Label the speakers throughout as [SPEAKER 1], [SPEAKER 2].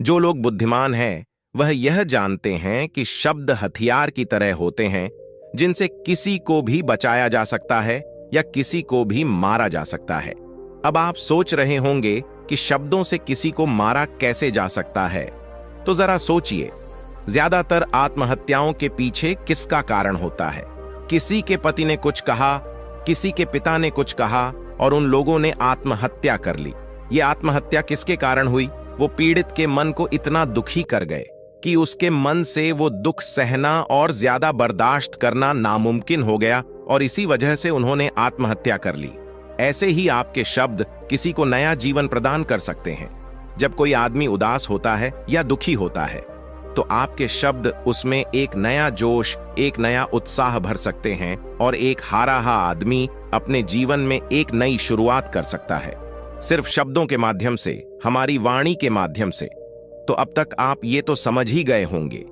[SPEAKER 1] जो लोग बुद्धिमान हैं वह यह जानते हैं कि शब्द हथियार की तरह होते हैं जिनसे किसी को भी बचाया जा सकता है या किसी को भी मारा जा सकता है। अब आप सोच रहे होंगे कि शब्दों से किसी को मारा कैसे जा सकता है, तो जरा सोचिए, ज्यादातर आत्महत्याओं के पीछे किसका कारण होता है? किसी के पति ने कुछ कहा, किसी के पिता ने कुछ कहा और उन लोगों ने आत्महत्या कर ली। ये आत्महत्या किसके कारण हुई? वो पीड़ित के मन को इतना दुखी कर गए कि उसके मन से वो दुख सहना और ज्यादा बर्दाश्त करना नामुमकिन हो गया और इसी वजह से उन्होंने आत्महत्या कर ली। ऐसे ही आपके शब्द किसी को नया जीवन प्रदान कर सकते हैं। जब कोई आदमी उदास होता है या दुखी होता है तो आपके शब्द उसमें एक नया जोश, एक नया उत्साह भर सकते हैं और एक हारा आदमी अपने जीवन में एक नई शुरुआत कर सकता है, सिर्फ शब्दों के माध्यम से, हमारी वाणी के माध्यम से। तो अब तक आप ये तो समझ ही गए होंगे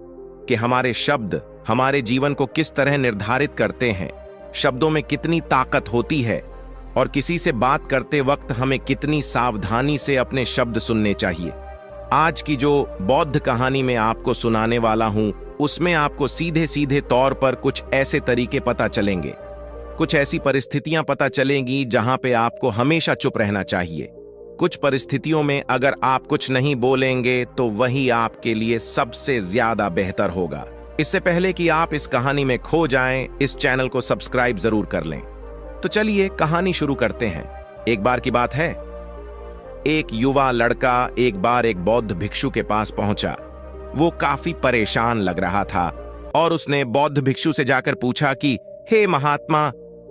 [SPEAKER 1] कि हमारे शब्द हमारे जीवन को किस तरह निर्धारित करते हैं, शब्दों में कितनी ताकत होती है और किसी से बात करते वक्त हमें कितनी सावधानी से अपने शब्द सुनने चाहिए। आज की जो बौद्ध कहानी में आपको सुनाने वाला हूं, उसमें आपको सीधे सीधे तौर पर कुछ ऐसे तरीके पता चलेंगे, कुछ ऐसी परिस्थितियां पता चलेंगी जहां पे आपको हमेशा चुप रहना चाहिए। कुछ परिस्थितियों में अगर आप कुछ नहीं बोलेंगे तो वही आपके लिए सबसे ज्यादा बेहतर होगा। इससे पहले कि आप इस कहानी में खो जाएं, इस चैनल को सब्सक्राइब जरूर कर लें। तो चलिए कहानी शुरू करते हैं। एक बार की बात है, एक युवा लड़का एक बार एक बौद्ध भिक्षु के पास पहुंचा। वो काफी परेशान लग रहा था और उसने बौद्ध भिक्षु से जाकर पूछा कि हे महात्मा,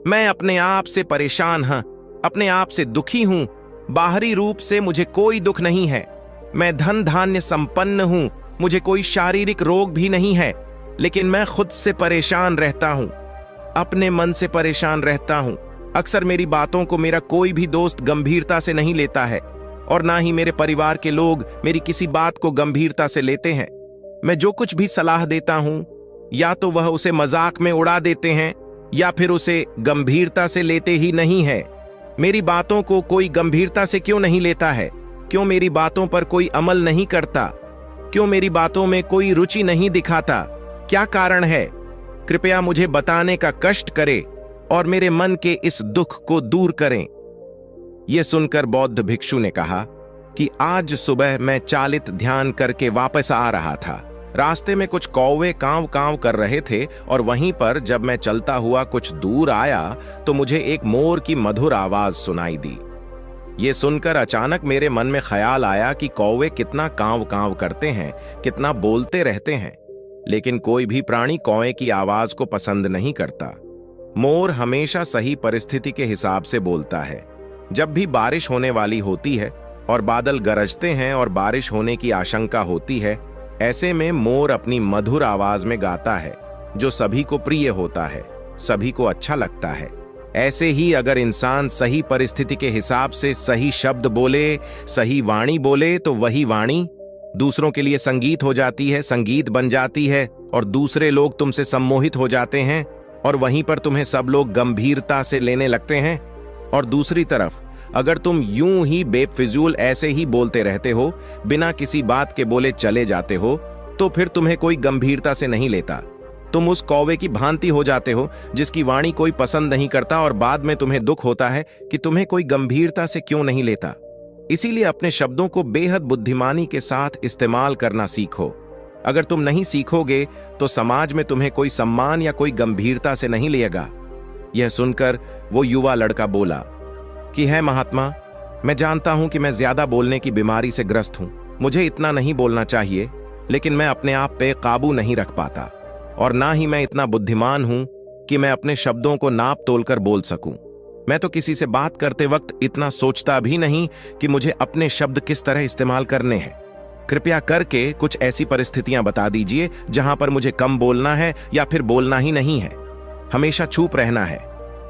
[SPEAKER 1] मैं अपने आप से परेशान हूं, अपने आप से दुखी हूं। बाहरी रूप से मुझे कोई दुख नहीं है, मैं धन धान्य संपन्न हूं, मुझे कोई शारीरिक रोग भी नहीं है, लेकिन मैं खुद से परेशान रहता हूं, अपने मन से परेशान रहता हूं। अक्सर मेरी बातों को मेरा कोई भी दोस्त गंभीरता से नहीं लेता है और ना ही मेरे परिवार के लोग मेरी किसी बात को गंभीरता से लेते हैं। मैं जो कुछ भी सलाह देता हूं, या तो वह उसे मजाक में उड़ा देते हैं या फिर उसे गंभीरता से लेते ही नहीं है। मेरी बातों को कोई गंभीरता से क्यों नहीं लेता है? क्यों मेरी बातों पर कोई अमल नहीं करता? क्यों मेरी बातों में कोई रुचि नहीं दिखाता? क्या कारण है? कृपया मुझे बताने का कष्ट करें और मेरे मन के इस दुख को दूर करें। यह सुनकर बौद्ध भिक्षु ने कहा कि आज सुबह मैं चालित ध्यान करके वापस आ रहा था। रास्ते में कुछ कौवे कांव कांव कर रहे थे और वहीं पर जब मैं चलता हुआ कुछ दूर आया तो मुझे एक मोर की मधुर आवाज सुनाई दी। ये सुनकर अचानक मेरे मन में ख्याल आया कि कौवे कितना कांव कांव करते हैं, कितना बोलते रहते हैं, लेकिन कोई भी प्राणी कौवे की आवाज को पसंद नहीं करता। मोर हमेशा सही परिस्थिति के हिसाब से बोलता है। जब भी बारिश होने वाली होती है और बादल गरजते हैं और बारिश होने की आशंका होती है, ऐसे में मोर अपनी मधुर आवाज में गाता है, जो सभी को प्रिय होता है, सभी को अच्छा लगता है। ऐसे ही अगर इंसान सही परिस्थिति के हिसाब से सही शब्द बोले, सही वाणी बोले, तो वही वाणी दूसरों के लिए संगीत हो जाती है, संगीत बन जाती है और दूसरे लोग तुमसे सम्मोहित हो जाते हैं और वहीं पर तुम्हें सब लोग गंभीरता से लेने लगते हैं। और दूसरी तरफ अगर तुम यूं ही बेफिजूल ऐसे ही बोलते रहते हो, बिना किसी बात के बोले चले जाते हो, तो फिर तुम्हें कोई गंभीरता से नहीं लेता। तुम उस कौवे की भांति हो जाते हो जिसकी वाणी कोई पसंद नहीं करता और बाद में तुम्हें दुख होता है कि तुम्हें कोई गंभीरता से क्यों नहीं लेता। इसीलिए अपने शब्दों को बेहद बुद्धिमानी के साथ इस्तेमाल करना सीखो। अगर तुम नहीं सीखोगे तो समाज में तुम्हें कोई सम्मान या कोई गंभीरता से नहीं लेगा। यह सुनकर वो युवा लड़का बोला कि है महात्मा, मैं जानता हूं कि मैं ज्यादा बोलने की बीमारी से ग्रस्त हूं, मुझे इतना नहीं बोलना चाहिए, लेकिन मैं अपने आप पे काबू नहीं रख पाता और ना ही मैं इतना बुद्धिमान हूं कि मैं अपने शब्दों को नाप तोल कर बोल सकूं। मैं तो किसी से बात करते वक्त इतना सोचता भी नहीं कि मुझे अपने शब्द किस तरह इस्तेमाल करने हैं। कृपया करके कुछ ऐसी परिस्थितियां बता दीजिए जहां पर मुझे कम बोलना है या फिर बोलना ही नहीं है, हमेशा चुप रहना है।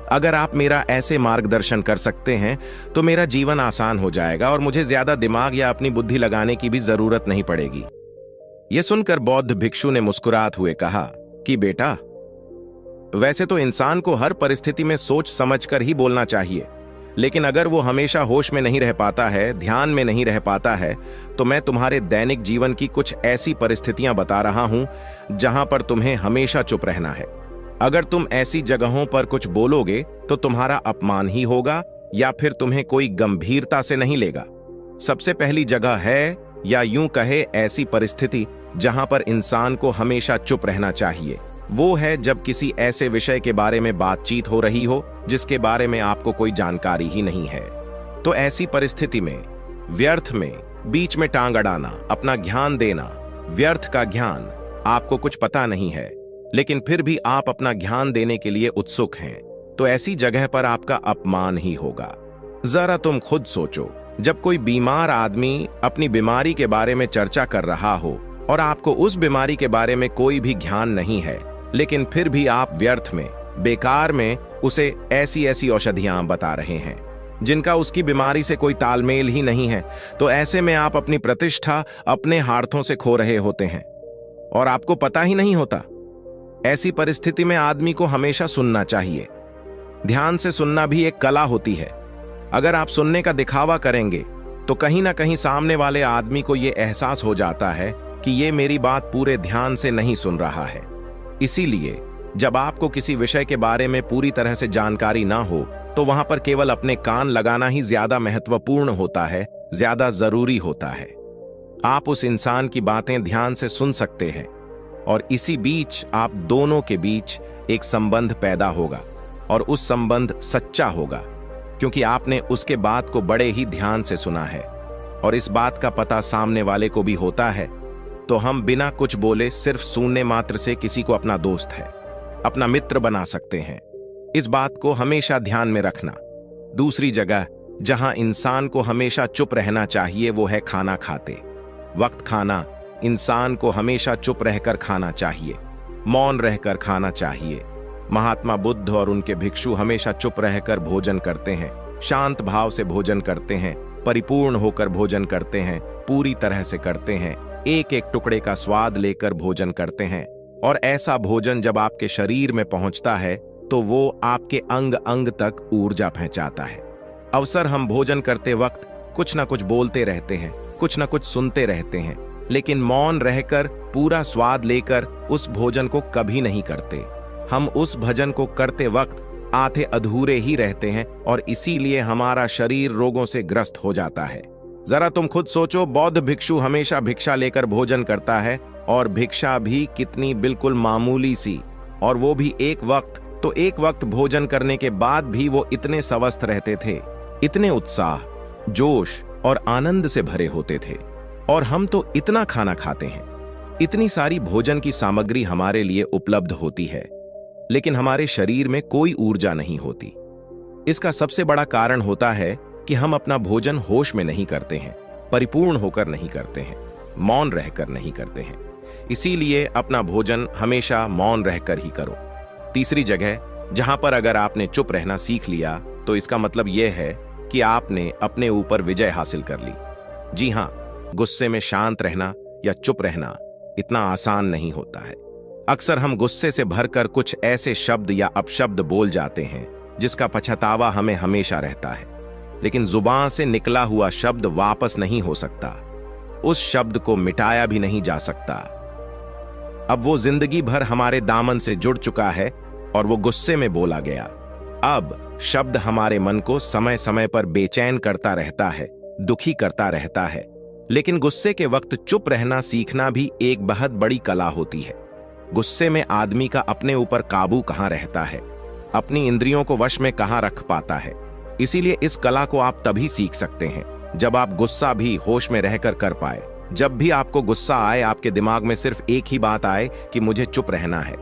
[SPEAKER 1] अगर आप मेरा ऐसे मार्गदर्शन कर सकते हैं तो मेरा जीवन आसान हो जाएगा और मुझे ज्यादा दिमाग या अपनी बुद्धि लगाने की भी जरूरत नहीं पड़ेगी। यह सुनकर बौद्ध भिक्षु ने मुस्कुराते हुए कहा कि बेटा, वैसे तो इंसान को हर परिस्थिति में सोच समझकर ही बोलना चाहिए, लेकिन अगर वो हमेशा होश में नहीं रह पाता है, ध्यान में नहीं रह पाता है, तो मैं तुम्हारे दैनिक जीवन की कुछ ऐसी परिस्थितियां बता रहा हूं जहां पर तुम्हें हमेशा चुप रहना है। अगर तुम ऐसी जगहों पर कुछ बोलोगे तो तुम्हारा अपमान ही होगा या फिर तुम्हें कोई गंभीरता से नहीं लेगा। सबसे पहली जगह है, या यूं कहे ऐसी परिस्थिति जहां पर इंसान को हमेशा चुप रहना चाहिए, वो है जब किसी ऐसे विषय के बारे में बातचीत हो रही हो जिसके बारे में आपको कोई जानकारी ही नहीं है। तो ऐसी परिस्थिति में व्यर्थ में बीच में टांग अड़ाना, अपना ज्ञान देना, व्यर्थ का ज्ञान, आपको कुछ पता नहीं है लेकिन फिर भी आप अपना ज्ञान देने के लिए उत्सुक हैं, तो ऐसी जगह पर आपका अपमान ही होगा। जरा तुम खुद सोचो, जब कोई बीमार आदमी अपनी बीमारी के बारे में चर्चा कर रहा हो और आपको उस बीमारी के बारे में कोई भी ज्ञान नहीं है, लेकिन फिर भी आप व्यर्थ में, बेकार में उसे ऐसी ऐसी औषधियां बता रहे हैं जिनका उसकी बीमारी से कोई तालमेल ही नहीं है, तो ऐसे में आप अपनी प्रतिष्ठा अपने हाथों से खो रहे होते हैं और आपको पता ही नहीं होता। ऐसी परिस्थिति में आदमी को हमेशा सुनना चाहिए। ध्यान से सुनना भी एक कला होती है। अगर आप सुनने का दिखावा करेंगे तो कहीं ना कहीं सामने वाले आदमी को यह एहसास हो जाता है कि ये मेरी बात पूरे ध्यान से नहीं सुन रहा है। इसीलिए जब आपको किसी विषय के बारे में पूरी तरह से जानकारी ना हो तो वहां पर केवल अपने कान लगाना ही ज्यादा महत्वपूर्ण होता है, ज्यादा जरूरी होता है। आप उस इंसान की बातें ध्यान से सुन सकते हैं और इसी बीच आप दोनों के बीच एक संबंध पैदा होगा और उस संबंध सच्चा होगा क्योंकि आपने उसके बात को बड़े ही ध्यान से सुना है और इस बात का पता सामने वाले को भी होता है। तो हम बिना कुछ बोले सिर्फ सुनने मात्र से किसी को अपना दोस्त है, अपना मित्र बना सकते हैं। इस बात को हमेशा ध्यान में रखना। दूसरी जगह जहां इंसान को हमेशा चुप रहना चाहिए वो है खाना खाते वक्त। खाना इंसान को हमेशा चुप रहकर खाना चाहिए, मौन रहकर खाना चाहिए। महात्मा बुद्ध और उनके भिक्षु हमेशा चुप रहकर भोजन करते हैं, शांत भाव से भोजन करते हैं, परिपूर्ण होकर भोजन करते हैं, पूरी तरह से करते हैं, एक एक टुकड़े का स्वाद लेकर भोजन करते हैं। और ऐसा भोजन जब आपके शरीर में पहुंचता है तो वो आपके अंग अंग तक ऊर्जा पहुंचाता है। अवसर हम भोजन करते वक्त कुछ ना कुछ बोलते रहते हैं, कुछ ना कुछ सुनते रहते हैं, लेकिन मौन रहकर पूरा स्वाद लेकर उस भोजन को कभी नहीं करते। हम उस भजन को करते वक्त आधे अधूरे ही रहते हैं और इसीलिए हमारा शरीर रोगों से ग्रस्त हो जाता है। जरा तुम खुद सोचो, बौद्ध भिक्षु हमेशा भिक्षा लेकर भोजन करता है और भिक्षा भी कितनी बिल्कुल मामूली सी, और वो भी एक वक्त। तो एक वक्त भोजन करने के बाद भी वो इतने स्वस्थ रहते थे, इतने उत्साह, जोश और आनंद से भरे होते थे। और हम तो इतना खाना खाते हैं, इतनी सारी भोजन की सामग्री हमारे लिए उपलब्ध होती है, लेकिन हमारे शरीर में कोई ऊर्जा नहीं होती। इसका सबसे बड़ा कारण होता है कि हम अपना भोजन होश में नहीं करते हैं, परिपूर्ण होकर नहीं करते हैं, मौन रहकर नहीं करते हैं। इसीलिए अपना भोजन हमेशा मौन रहकर ही करो। तीसरी जगह जहां पर अगर आपने चुप रहना सीख लिया तो इसका मतलब यह है कि आपने अपने ऊपर विजय हासिल कर ली। जी हां, गुस्से में शांत रहना या चुप रहना इतना आसान नहीं होता है। अक्सर हम गुस्से से भरकर कुछ ऐसे शब्द या अपशब्द बोल जाते हैं जिसका पछतावा हमें हमेशा रहता है, लेकिन जुबान से निकला हुआ शब्द वापस नहीं हो सकता, उस शब्द को मिटाया भी नहीं जा सकता। अब वो जिंदगी भर हमारे दामन से जुड़ चुका है और वो गुस्से में बोला गया। अब शब्द हमारे मन को समय समय पर बेचैन करता रहता है, दुखी करता रहता है, लेकिन गुस्से के वक्त चुप रहना सीखना भी एक बहुत बड़ी कला होती है। गुस्से में आदमी का अपने ऊपर काबू कहां रहता है, अपनी इंद्रियों को वश में कहां रख पाता है। इसीलिए इस कला को आप तभी सीख सकते हैं जब आप गुस्सा भी होश में रहकर कर पाए। जब भी आपको गुस्सा आए, आपके दिमाग में सिर्फ एक ही बात आए कि मुझे चुप रहना है,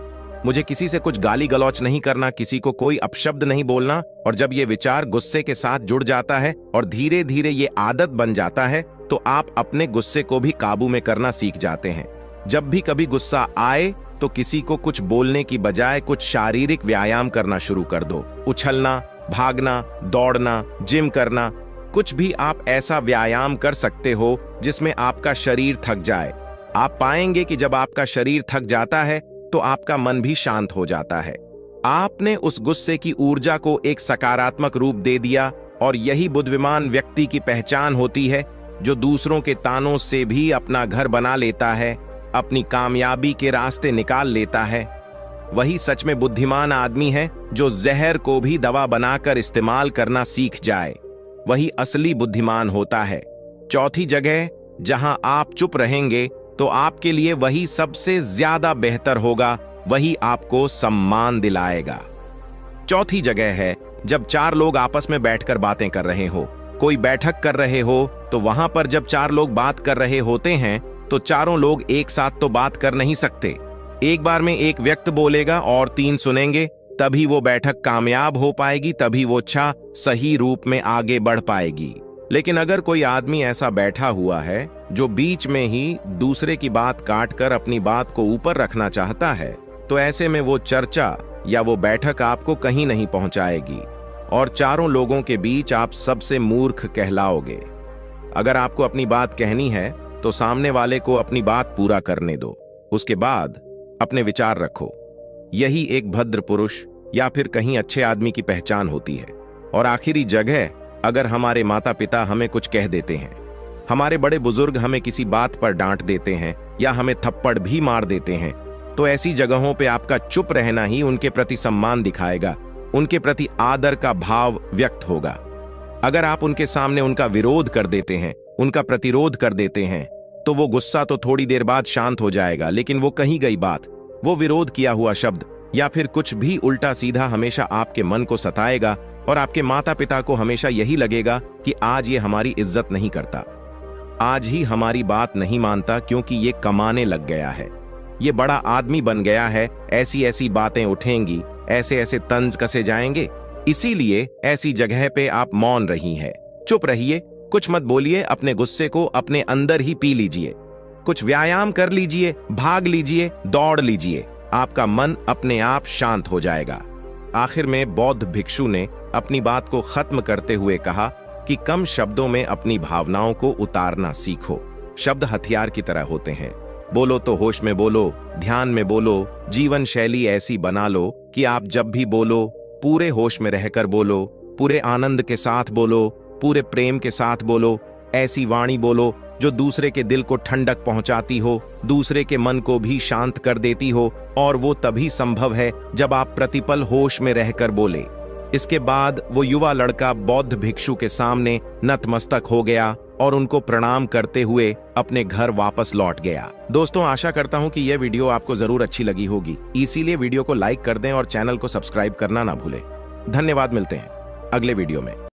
[SPEAKER 1] मुझे किसी से कुछ गाली गलौच नहीं करना, किसी को कोई अपशब्द नहीं बोलना। और जब ये विचार गुस्से के साथ जुड़ जाता है और धीरे धीरे ये आदत बन जाता है तो आप अपने गुस्से को भी काबू में करना सीख जाते हैं। जब भी कभी गुस्सा आए तो किसी को कुछ बोलने की बजाय कुछ शारीरिक व्यायाम करना शुरू कर दो। उछलना, भागना, दौड़ना, जिम करना, कुछ भी आप ऐसा व्यायाम कर सकते हो जिसमें आपका शरीर थक जाए। आप पाएंगे कि जब आपका शरीर थक जाता है तो आपका मन भी शांत हो जाता है। आपने उस गुस्से की ऊर्जा को एक सकारात्मक रूप दे दिया और यही बुद्धिमान व्यक्ति की पहचान होती है, जो दूसरों के तानों से भी अपना घर बना लेता है, अपनी कामयाबी के रास्ते निकाल लेता है। वही सच में बुद्धिमान आदमी है जो जहर को भी दवा बनाकर इस्तेमाल करना सीख जाए। वही असली बुद्धिमान होता है। चौथी जगह, जहां आप चुप रहेंगे तो आपके लिए वही सबसे ज्यादा बेहतर होगा, वही आपको सम्मान दिलाएगा। चौथी जगह है, जब चार लोग आपस में बैठकर बातें कर रहे हो, कोई बैठक कर रहे हो, तो वहां पर जब चार लोग बात कर रहे होते हैं तो चारों लोग एक साथ तो बात कर नहीं सकते। एक बार में एक व्यक्ति बोलेगा और तीन सुनेंगे, तभी वो बैठक कामयाब हो पाएगी, तभी वो सही रूप में आगे बढ़ पाएगी। लेकिन अगर कोई आदमी ऐसा बैठा हुआ है जो बीच में ही दूसरे की बात काटकर अपनी बात को ऊपर रखना चाहता है, तो ऐसे में वो चर्चा या वो बैठक आपको कहीं नहीं पहुंचाएगी और चारों लोगों के बीच आप सबसे मूर्ख कहलाओगे। अगर आपको अपनी बात कहनी है तो सामने वाले को अपनी बात पूरा करने दो, उसके बाद अपने विचार रखो। यही एक भद्र पुरुष या फिर कहीं अच्छे आदमी की पहचान होती है। और आखिरी जगह, अगर हमारे माता पिता हमें कुछ कह देते हैं, हमारे बड़े बुजुर्ग हमें किसी बात पर डांट देते हैं या हमें थप्पड़ भी मार देते हैं, तो ऐसी जगहों पे आपका चुप रहना ही उनके प्रति सम्मान दिखाएगा, उनके प्रति आदर का भाव व्यक्त होगा। अगर आप उनके सामने उनका विरोध कर देते हैं, उनका प्रतिरोध कर देते हैं, तो वो गुस्सा तो थोड़ी देर बाद शांत हो जाएगा, लेकिन वो कही गई बात, वो विरोध किया हुआ शब्द या फिर कुछ भी उल्टा सीधा हमेशा आपके मन को सताएगा और आपके माता पिता को हमेशा यही लगेगा कि आज ये हमारी इज्जत नहीं करता, आज ही हमारी बात नहीं मानता क्योंकि ये कमाने लग गया है, ये बड़ा आदमी बन गया है, ऐसी ऐसी बातें उठेंगी, ऐसे ऐसे तंज कसे जाएंगे। इसीलिए ऐसी जगह पे आप मौन रही हैं, चुप रहिए, कुछ मत बोलिए, अपने गुस्से को अपने अंदर ही पी लीजिए, कुछ व्यायाम कर लीजिए, भाग लीजिए, दौड़ लीजिए, आपका मन अपने आप शांत हो जाएगा। आखिर में बौद्ध भिक्षु ने अपनी बात को खत्म करते हुए कहा कि कम शब्दों में अपनी भावनाओं को उतारना सीखो। शब्द हथियार की तरह होते हैं। बोलो तो होश में बोलो, ध्यान में बोलो, जीवन शैली ऐसी बना लो कि आप जब भी बोलो पूरे होश में रहकर बोलो, पूरे आनंद के साथ बोलो, पूरे प्रेम के साथ बोलो। ऐसी वाणी बोलो जो दूसरे के दिल को ठंडक पहुंचाती हो, दूसरे के मन को भी शांत कर देती हो, और वो तभी संभव है जब आप प्रतिपल होश में रहकर बोले। इसके बाद वो युवा लड़का बौद्ध भिक्षु के सामने नतमस्तक हो गया और उनको प्रणाम करते हुए अपने घर वापस लौट गया। दोस्तों, आशा करता हूं कि यह वीडियो आपको जरूर अच्छी लगी होगी, इसीलिए वीडियो को लाइक कर दें और चैनल को सब्सक्राइब करना ना भूलें। धन्यवाद, मिलते हैं अगले वीडियो में।